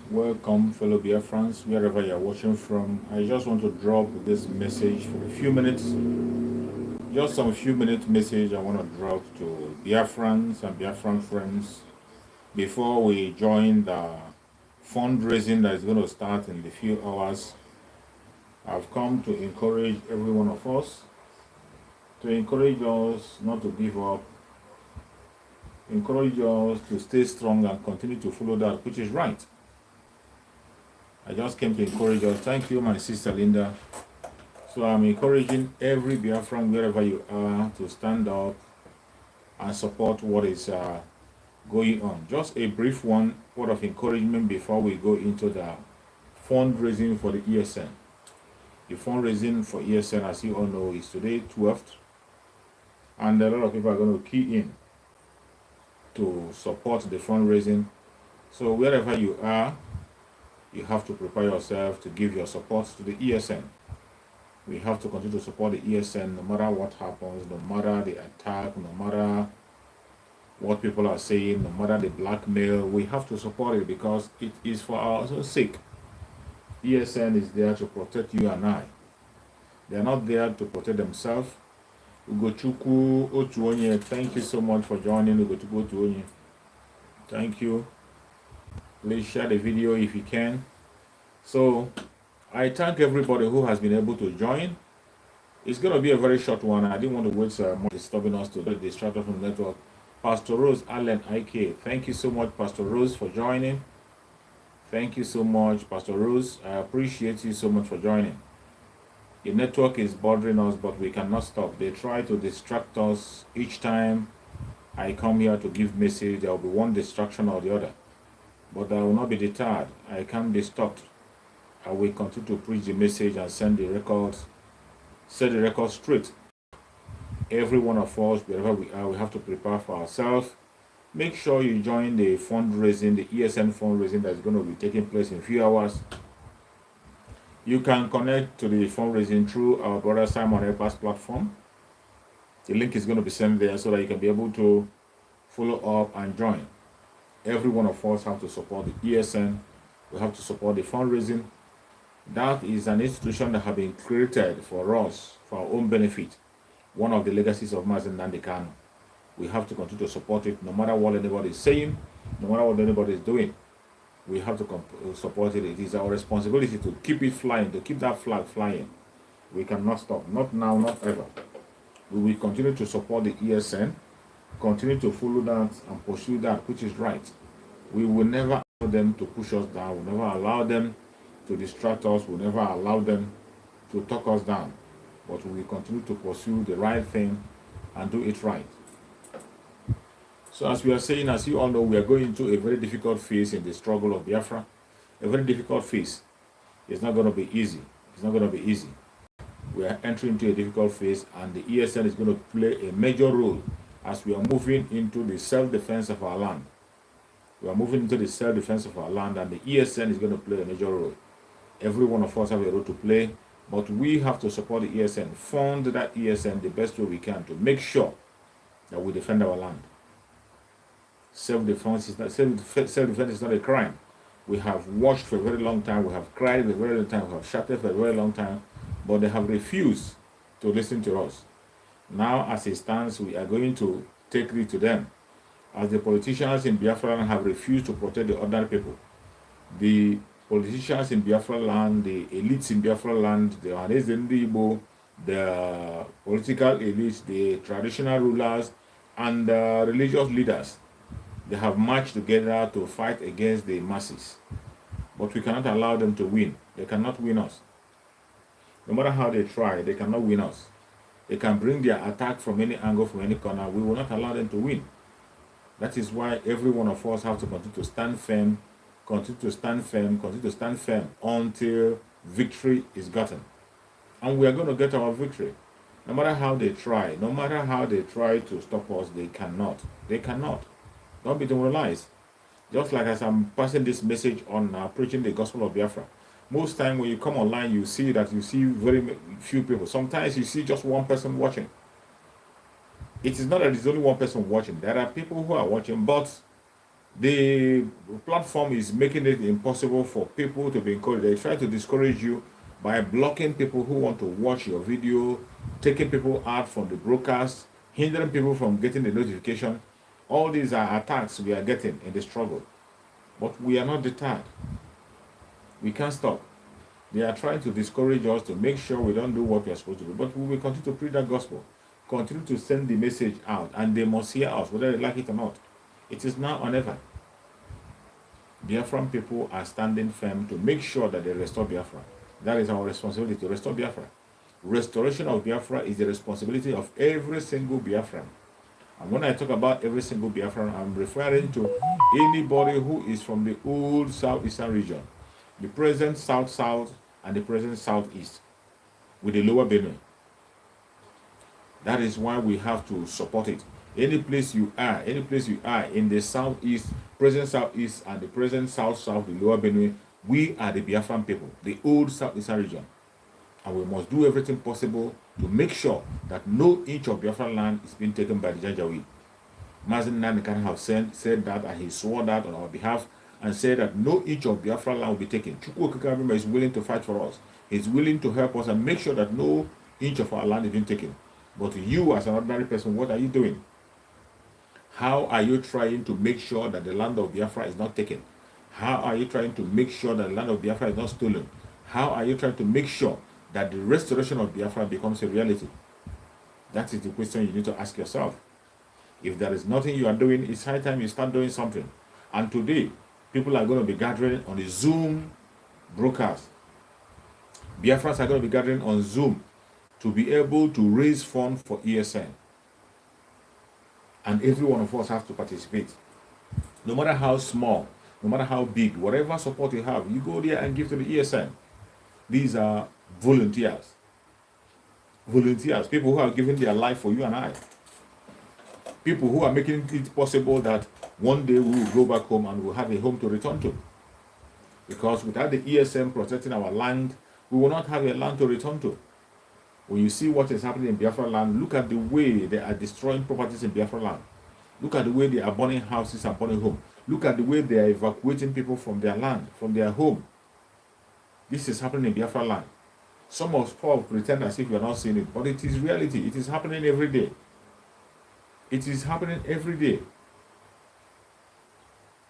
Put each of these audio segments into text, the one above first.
Welcome, fellow Biafrans, wherever you're watching from. I just want to drop this message for a few minutes. Just some few minute message I want to drop to Biafrans and Biafran friends before we join the fundraising that is going to start in a few hours. I've come to encourage every one of us, to encourage us not to give up, encourage us to stay strong and continue to follow that which is right. I just came to encourage us. Thank you, my sister Linda. So I'm encouraging every Biafran, wherever you are, to stand up and support what is going on. Just a brief word of encouragement before we go into the fundraising for the ESN. The fundraising for ESN, as you all know, is today 12th. And a lot of people are going to key in to support the fundraising. So wherever you are, you have to prepare yourself to give your support to the ESN. We have to continue to support the ESN no matter what happens, no matter the attack, no matter what people are saying, no matter the blackmail. We have to support it because it is for our own sake. ESN is there to protect you and I. They are not there to protect themselves. Ugochukwu Otuonye, thank you so much for joining. Ugochukwu Otuonye, thank you. Please share the video if you can. So I thank everybody who has been able to join. It's going to be a very short one. I didn't want to waste more disturbing us to distract us from the network. Pastor Rose Allen IK, thank you so much, Pastor Rose, for joining. Thank you so much, Pastor Rose. I appreciate you so much for joining. The network is bothering us, but we cannot stop. They try to distract us each time I come here to give message. There will be one distraction or the other. But I will not be deterred. I can't be stopped. I will continue to preach the message and send the records, set the record straight. Every one of us, wherever we are, we have to prepare for ourselves. Make sure you join the fundraising, the ESN fundraising that is going to be taking place in a few hours. You can connect to the fundraising through our brother Simon Epa's platform. The link is going to be sent there so that you can be able to follow up and join. Every one of us have to support the ESN. We have to support the fundraising. That is an institution that has been created for us, for our own benefit. One of the legacies of Mazen Nnamdi Kanu. We have to continue to support it no matter what anybody is saying, no matter what anybody is doing. We have to support it. It is our responsibility to keep it flying, to keep that flag flying. We cannot stop. Not now, not ever. We will continue to support the ESN, continue to follow that and pursue that which is right. We will never allow them to push us down. We'll never allow them to distract us. We'll never allow them to talk us down. But we will continue to pursue the right thing and do it right. So as we are saying, as you all know, we are going into a very difficult phase in the struggle of Biafra. A very difficult phase. It's not going to be easy. It's not going to be easy. We are entering into a difficult phase, and the ESN is going to play a major role as we are moving into the self-defense of our land. We are moving into the self-defense of our land, and the ESN is going to play a major role. Every one of us have a role to play, but we have to support the ESN, fund that ESN the best way we can to make sure that we defend our land. Self-defense is not a crime. We have watched for a very long time. We have cried for a very long time. We have shouted for a very long time. But they have refused to listen to us. Now, as it stands, we are going to take it to them. As the politicians in Biafra have refused to protect the ordinary people, the politicians in Biafra land, the elites in Biafra land, the Igbo, the political elites, the traditional rulers, and the religious leaders, they have marched together to fight against the masses. But we cannot allow them to win. They cannot win us. No matter how they try, they cannot win us. They can bring their attack from any angle, from any corner. We will not allow them to win. That is why every one of us have to continue to stand firm, continue to stand firm, continue to stand firm until victory is gotten. And we are going to get our victory. No matter how they try, no matter how they try to stop us, they cannot. They cannot. Don't be demoralized. Just like as I'm passing this message on preaching the gospel of Biafra, most time when you come online, you see very few people. Sometimes you see just one person watching. It is not that there's only one person watching. There are people who are watching, but the platform is making it impossible for people to be encouraged. They try to discourage you by blocking people who want to watch your video, taking people out from the broadcast, hindering people from getting the notification. All these are attacks we are getting in the struggle. But we are not deterred. We can't stop. They are trying to discourage us to make sure we don't do what we are supposed to do. But we will continue to preach that gospel. Continue to send the message out, and they must hear us, whether they like it or not. It is now or never. Biafran people are standing firm to make sure that they restore Biafra. That is our responsibility, to restore Biafra. Restoration of Biafra is the responsibility of every single Biafran. And when I talk about every single Biafran, I'm referring to anybody who is from the old southeastern region, the present south-south, and the present southeast, with the lower Benue. That is why we have to support it. Any place you are in the southeast, present southeast, and the present south-south, the lower Benue, we are the Biafran people, the old southeastern region. And we must do everything possible to make sure that no inch of Biafran land is being taken by the Janjaweed. Mazen Nanikan have said that, and he swore that on our behalf, and said that no inch of Biafra land will be taken. Chukwu Okikabima is willing to fight for us. He's willing to help us and make sure that no inch of our land is being taken. But you, as an ordinary person, what are you doing? How are you trying to make sure that the land of Biafra is not taken? How are you trying to make sure that the land of Biafra is not stolen? How are you trying to make sure that the restoration of Biafra becomes a reality? That is the question you need to ask yourself. If there is nothing you are doing, it's high time you start doing something. And today, people are going to be gathering on a Zoom broadcast. Biafrans are going to be gathering on Zoom to be able to raise funds for ESN. And every one of us has to participate. No matter how small, no matter how big, whatever support you have, you go there and give to the ESN. These are volunteers. Volunteers, people who are giving their life for you and I. People who are making it possible that one day we will go back home and we'll have a home to return to. Because without the ESM protecting our land, we will not have a land to return to. When you see what is happening in Biafra land, look at the way they are destroying properties in Biafra land. Look at the way they are burning houses and burning homes. Look at the way they are evacuating people from their land, from their home. This is happening in Biafra land. Some of us pretend as if we are not seeing it, but it is reality. It is happening every day. It is happening every day.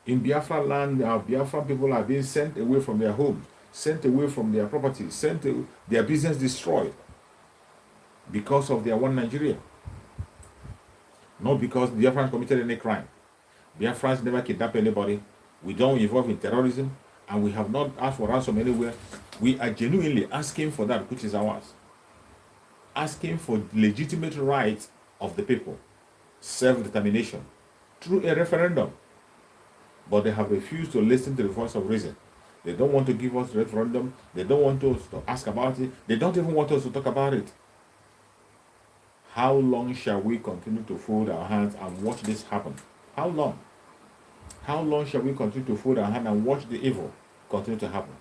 In Biafra land, our Biafra people are being sent away from their homes, sent away from their properties, their business destroyed because of their one Nigeria. Not because Biafrans committed any crime. Biafrans never kidnap anybody. We don't involve in terrorism, and we have not asked for ransom anywhere. We are genuinely asking for that which is ours. Asking for legitimate rights of the people, self-determination, through a referendum. But they have refused to listen to the voice of reason. They don't want to give us referendum. They don't want us to ask about it. They don't even want us to talk about it. How long shall we continue to fold our hands and watch this happen? How long? How long shall we continue to fold our hands and watch the evil continue to happen?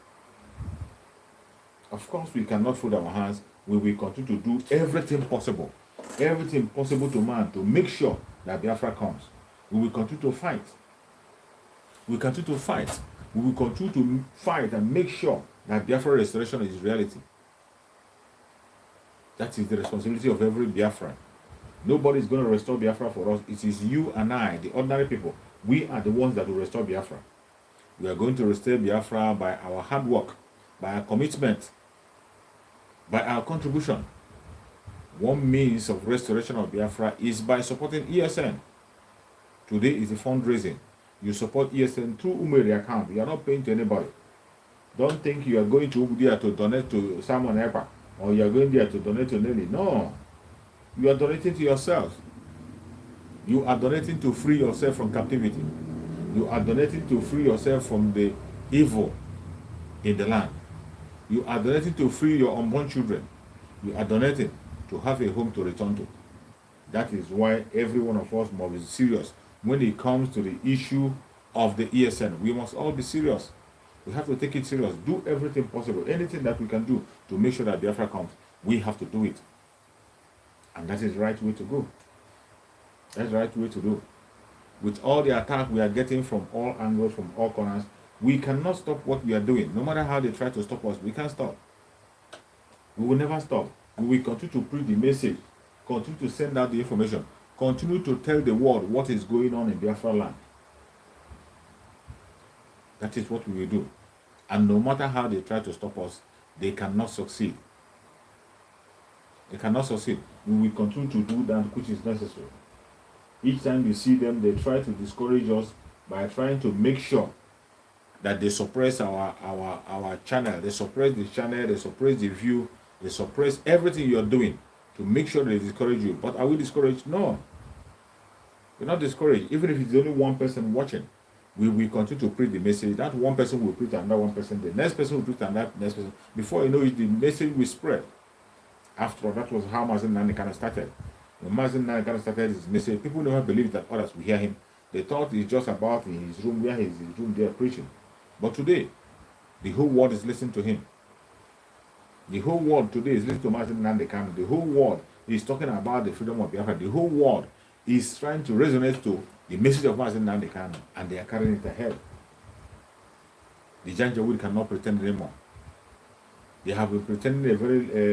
Of course, we cannot fold our hands. We will continue to do everything possible to man to make sure that Biafra comes. We will continue to fight. We will continue to fight. We will continue to fight and make sure that Biafra restoration is reality. That is the responsibility of every Biafran. Nobody is going to restore Biafra for us. It is you and I, the ordinary people. We are the ones that will restore Biafra. We are going to restore Biafra by our hard work, by our commitment, by our contribution. One means of restoration of Biafra is by supporting ESN. Today is the fundraising. You support ESN through Umeri account. You are not paying to anybody. Don't think you are going to there to donate to Simon Epa, or you are going there to donate to Nelly. No. You are donating to yourself. You are donating to free yourself from captivity. You are donating to free yourself from the evil in the land. You are donating to free your unborn children. You are donating to have a home to return to. That is why every one of us must be serious. When it comes to the issue of the ESN, we must all be serious. We have to take it serious. Do everything possible. Anything that we can do to make sure that Biafra comes, we have to do it. And that is the right way to go. That's the right way to do. With all the attack we are getting from all angles, from all corners, we cannot stop what we are doing. No matter how they try to stop us, we can't stop. We will never stop. We will continue to preach the message, continue to send out the information, continue to tell the world what is going on in Biafra land. That is what we will do. And no matter how they try to stop us, they cannot succeed. They cannot succeed. We will continue to do that which is necessary. Each time you see them, they try to discourage us by trying to make sure that they suppress our channel. They suppress the channel, they suppress the view, they suppress everything you're doing to make sure they discourage you. But are we discouraged? No. We're not discouraged. Even if it's only one person watching, we will continue to preach the message. That one person will preach another one person, the next person will preach another next person. Before you know it, the message will spread. After all, that was how Mazen Nanikana started. When Mazen Nanikana started his message, people never believed that others would hear him. They thought it's just about in his room, where he's in his room there preaching. But today, the whole world is listening to him. The whole world today is listening to Mazen Nanikana. The whole world is talking about the freedom of Biafra. The whole world is trying to resonate to the message of Mazen Nanikana, and they are carrying it ahead. The Janjaweed cannot pretend anymore. They have been pretending a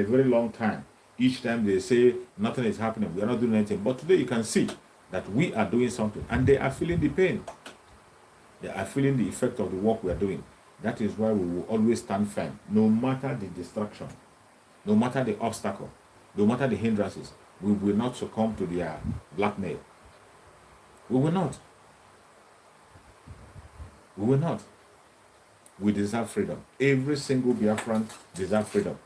very long time. Each time they say nothing is happening, we are not doing anything. But today you can see that we are doing something, and they are feeling the pain. They are feeling the effect of the work we are doing. That is why we will always stand firm, no matter the distraction, no matter the obstacle, no matter the hindrances. We will not succumb to their blackmail. We will not. We will not. We deserve freedom. Every single Biafran deserves freedom.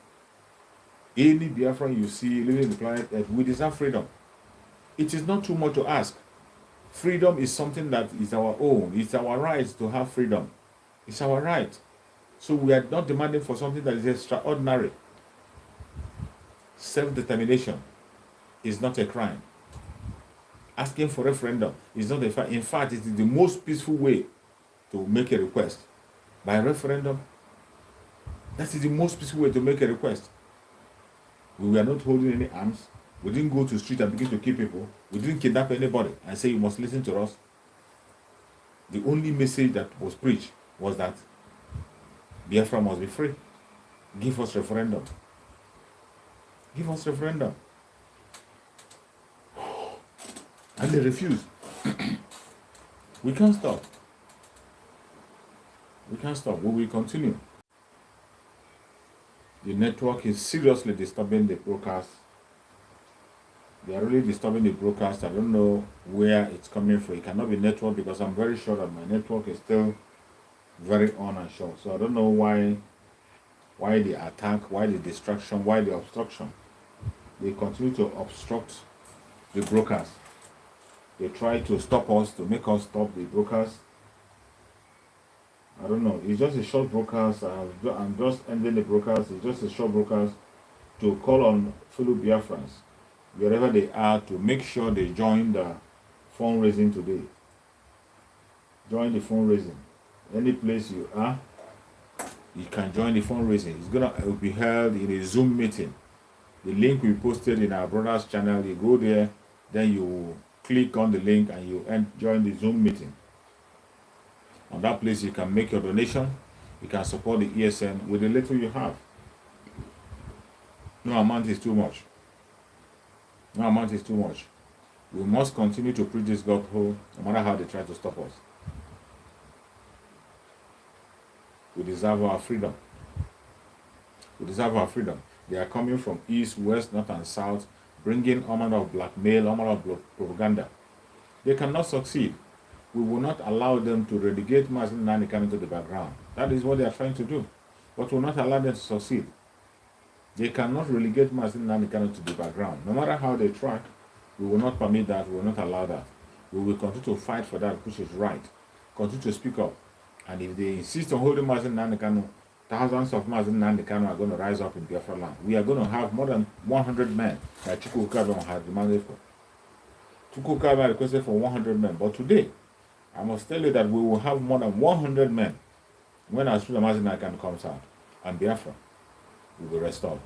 Any Biafran you see living in the planet Earth, we deserve freedom. It is not too much to ask. Freedom is something that is our own. It's our right to have freedom. It's our right. So we are not demanding for something that is extraordinary. Self-determination is not a crime. Asking for referendum is not a crime. In fact, it is the most peaceful way to make a request. By referendum, that is the most peaceful way to make a request. We were not holding any arms. We didn't go to the street and begin to kill people. We didn't kidnap anybody and say you must listen to us. The only message that was preached was that Biafra must be free. Give us referendum. Give us referendum. And they refused. We can't stop. We can't stop. We will continue. The network is seriously disturbing the broadcast. They are really disturbing the broadcast. I don't know where it's coming from. It cannot be network because I'm very sure that my network is still very on and short. So I don't know why the attack, why the distraction, why the obstruction. They continue to obstruct the broadcast. They try to stop us, to make us stop the broadcast. I don't know. It's just a short broadcast. I'm just ending the broadcast. It's just a short broadcast to call on fellow Biafrans, wherever they are, to make sure they join the fundraising today. Join the fundraising. Any place you are, you can join the fundraising. It will be held in a Zoom meeting. The link we posted in our brother's channel. You go there, then you click on the link and you join the Zoom meeting. On that place, you can make your donation. You can support the ESN with the little you have. No amount is too much. No amount is too much. We must continue to preach this gospel no matter how they try to stop us. We deserve our freedom. We deserve our freedom. They are coming from east, west, north, and south, bringing all manner of blackmail, all manner of propaganda. They cannot succeed. We will not allow them to relegate Mazin Nanikan into the background. That is what they are trying to do. But we will not allow them to succeed. They cannot relegate Mazin Nanikan into the background. No matter how they try, we will not permit that. We will not allow that. We will continue to fight for that which is right. Continue to speak up. And if they insist on holding Mazin Nanikan, thousands of Mazin Nanikan are going to rise up in Biafra land. We are going to have more than 100 men that Chukwuka has demanded for. Chukwuka requested for 100 men. But today, I must tell you that we will have more than 100 men when as soon as Mazin Nanikan comes out. And Biafra will be restored.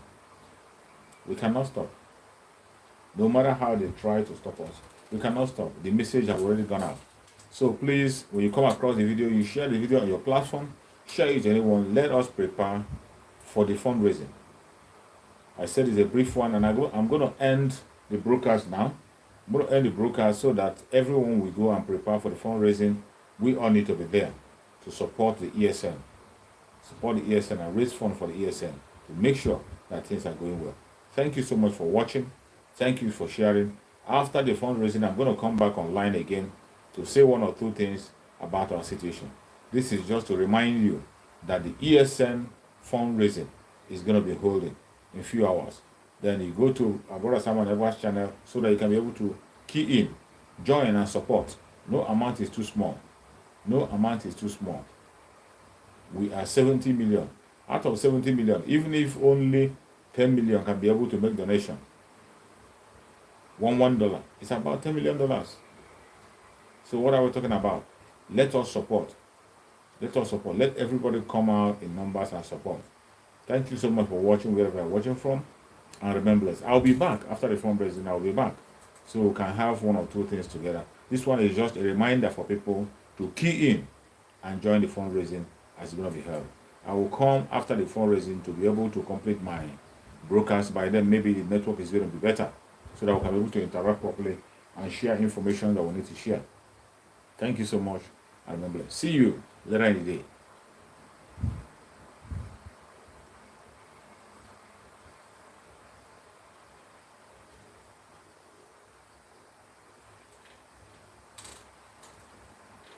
We cannot stop. No matter how they try to stop us, we cannot stop. The message has already gone out. So please, when you come across the video, you share the video on your platform, share it to anyone. Let us prepare for the fundraising. I said it's a brief one, and I'm going to end the broadcast now. I'm going to end the broadcast so that everyone will go and prepare for the fundraising. We all need to be there to support the ESN. Support the ESN and raise funds for the ESN to make sure that things are going well. Thank you so much for watching. Thank you for sharing. After the fundraising, I'm going to come back online again to say one or two things about our situation. This is just to remind you that the ESN fundraising is going to be holding in a few hours. Then you go to our brother Simon Evans channel so that you can be able to key in, join and support. No amount is too small. No amount is too small. We are 70 million. Out of 70 million, even if only 10 million can be able to make donation, $1, it's about $10 million. So what are we talking about? Let us support. Let us support. Let everybody come out in numbers and support. Thank you so much for watching wherever you're watching from. And remember, I'll be back after the fundraising. I'll be back. So we can have one or two things together. This one is just a reminder for people to key in and join the fundraising as it's going to be held. I will come after the fundraising to be able to complete my broadcast. By then, maybe the network is going to be better so that we can be able to interact properly and share information that we need to share. Thank you so much. And remember, see you later in the day.